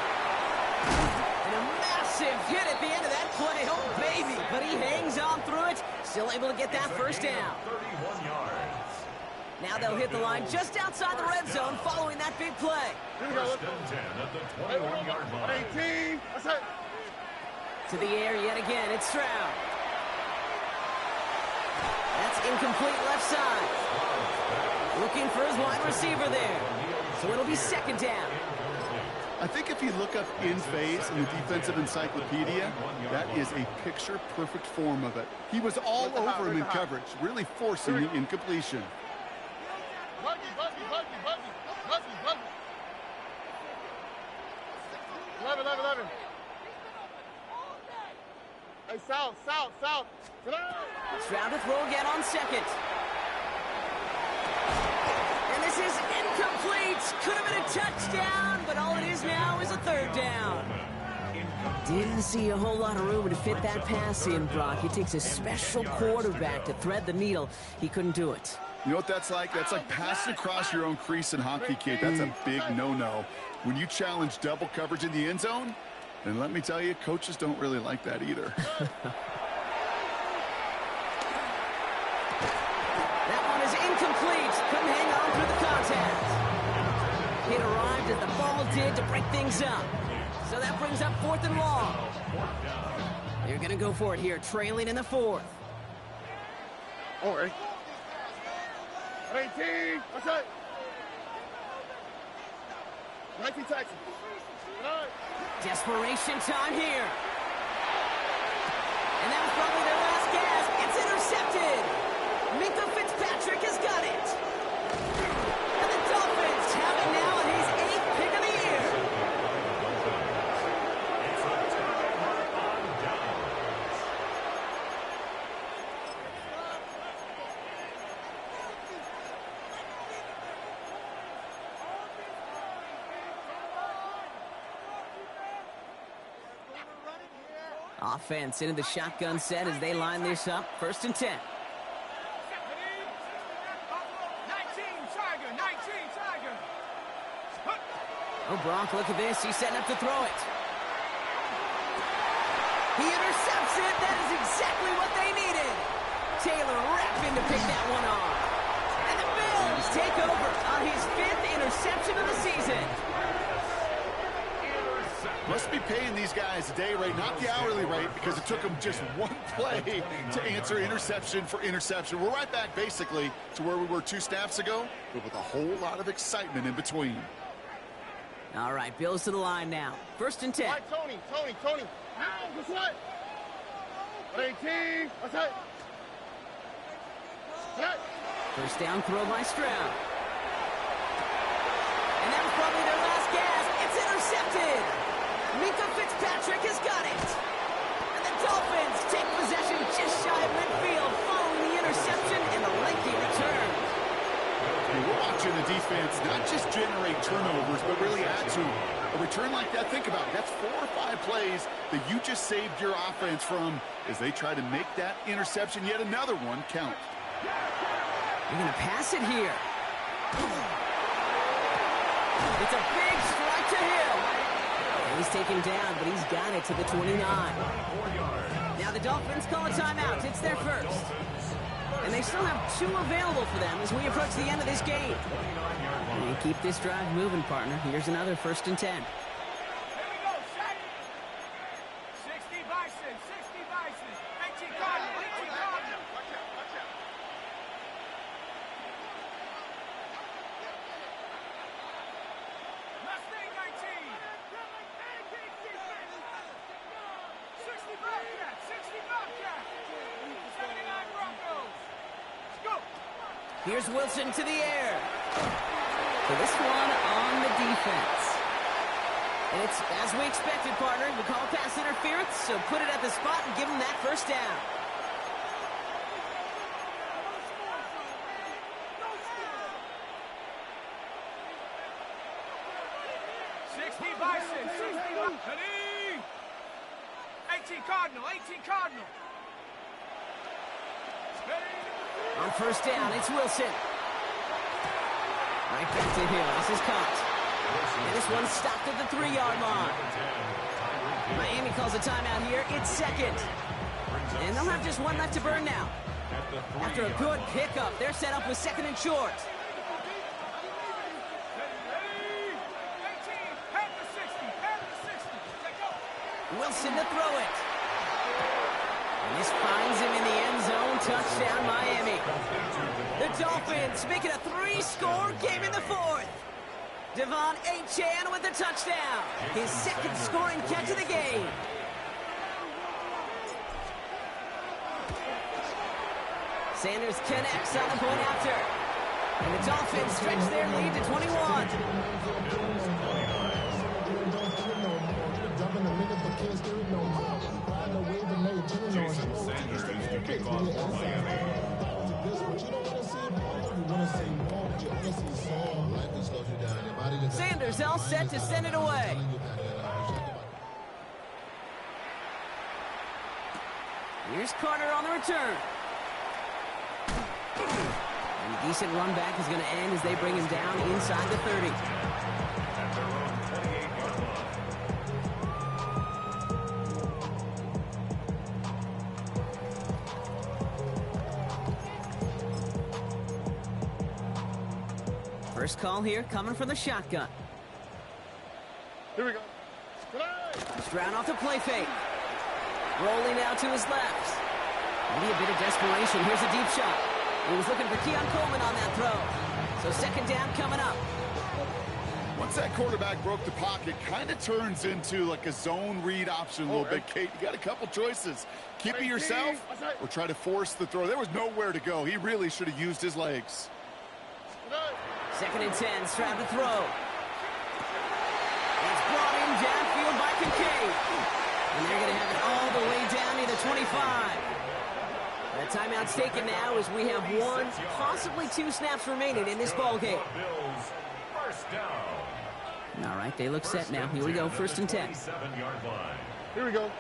And a massive hit at the end of that play. Oh, baby. But he hangs on through it. Still able to get that first down. 31 yards. Now they'll hit the line just outside the red zone following that big play. First and 10 at the 21-yard line. 18. That's it. To the air yet again. It's Stroud. That's incomplete left side. Looking for his wide receiver there. So it'll be second down. I think if you look up in phase in the defensive encyclopedia, that is a picture-perfect form of it. He was all over him in coverage, really forcing the incompletion. Buggy. 11. Hey, south. Stroud to throw again on second. And this is incomplete. Could have been a touchdown, but all it is now is a third down. Didn't see a whole lot of room to fit that pass in, Brock. It takes a special quarterback to thread the needle. He couldn't do it. You know what that's like? That's like passing across your own crease in hockey, kid. That's a big no-no. When you challenge double coverage in the end zone, then let me tell you, coaches don't really like that either. That one is incomplete. Couldn't hang on through the contact. It arrived as the ball did to break things up. So that brings up 4th and long. They're going to go for it here, trailing in the 4th. All right. 18. That's it. 19 Texas. Desperation time here. And that was probably their last gasp. It's intercepted. Minka Fitzpatrick has got it. And the Dolphins have it now, and he's 8th pick of the year. It's a turnover on downs. Offense into the shotgun set as they line this up. 1st and 10. 19 Tiger. Oh, Brock, look at this. He's setting up to throw it. He intercepts it. That is exactly what they needed. Taylor rapping to pick that one off. And the Bills take over on his 5th interception of the season. Must be paying these guys a day rate, not the hourly rate, because it took them just one play to answer interception for interception. We're right back, basically, to where we were 2 snaps ago, but with a whole lot of excitement in between. All right, Bills to the line now. 1st and 10. Right, Tony. This way. 18. That's it. First down throw by Stroud. And that was probably their last gasp. It's intercepted. Minka Fitzpatrick has got it. And the Dolphins take possession just shy of midfield following the interception and the lengthy return. We're watching the defense not just generate turnovers, but really add to them. A return like that, think about it. That's 4 or 5 plays that you just saved your offense from as they try to make that interception, yet another one, count. You're going to pass it here. It's a big strike to him. He's taken down, but he's got it to the 29. Now the Dolphins call a timeout. It's their first. And they still have 2 available for them as we approach the end of this game. And keep this drive moving, partner. Here's another 1st and 10. Here we go, set. 60 Bison. 18 Cardinal. Watch out. Mustang 19. 60 Bobcat. 79 Broncos. Let's go. Here's Wilson to the air. So this one on the defense. And it's as we expected, partner. We call pass interference, so put it at the spot and give him that first down. Bison, 60 Bison. 18 Cardinal. On first down, it's Wilson. Right back to him. This is caught. And this one's stopped at the 3-yard line. Miami calls a timeout here. It's second. And they'll have just one left to burn now. After a good pickup, they're set up with second and short. Wilson to throw it. And this finds him in the end zone. Touchdown, Miami. The Dolphins make it a 3-score game in the fourth. Devon Achane with the touchdown. His second scoring catch of the game. Sanders connects on the point after. And the Dolphins stretch their lead to 21. Jason Sanders is the kickoff for Miami. Sanders all set to send it away. Here's Carter on the return. And a decent run back is going to end as they bring him down inside the 30. At their own 28-yard line. First call here coming from the shotgun. Here we go. Stroud off the play fake. Rolling out to his left. Maybe a bit of desperation. Here's a deep shot. He was looking for Keon Coleman on that throw. So second down coming up. Once that quarterback broke the pocket, kind of turns into like a zone read option a little bit, Kate. You got a couple choices. Keep it yourself or try to force the throw. There was nowhere to go. He really should have used his legs. Second and 10, Stroud to throw. It's brought in downfield by Kincaid. And they're going to have it all the way down to the 25. That timeout's taken now as we have one, possibly two snaps remaining in this ball game. First down. All right, they look set now. Here we go, first and 10. 7-yard line. Here we go.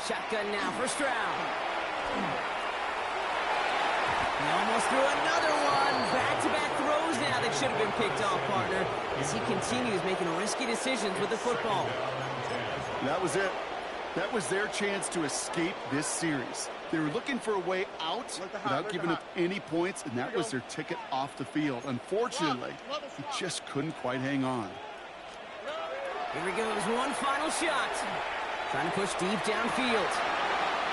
Shotgun now for Stroud. He almost threw another one. Back-to-back throws now that should have been picked off, partner, as he continues making risky decisions with the football. That was it. That was their chance to escape this series. They were looking for a way out without giving up any points, and that was their ticket off the field. Unfortunately, he just couldn't quite hang on. Here he goes, one final shot. Trying to push deep downfield.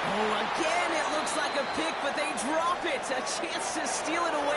Oh, again, it looks like a pick, but they drop it. A chance to steal it away.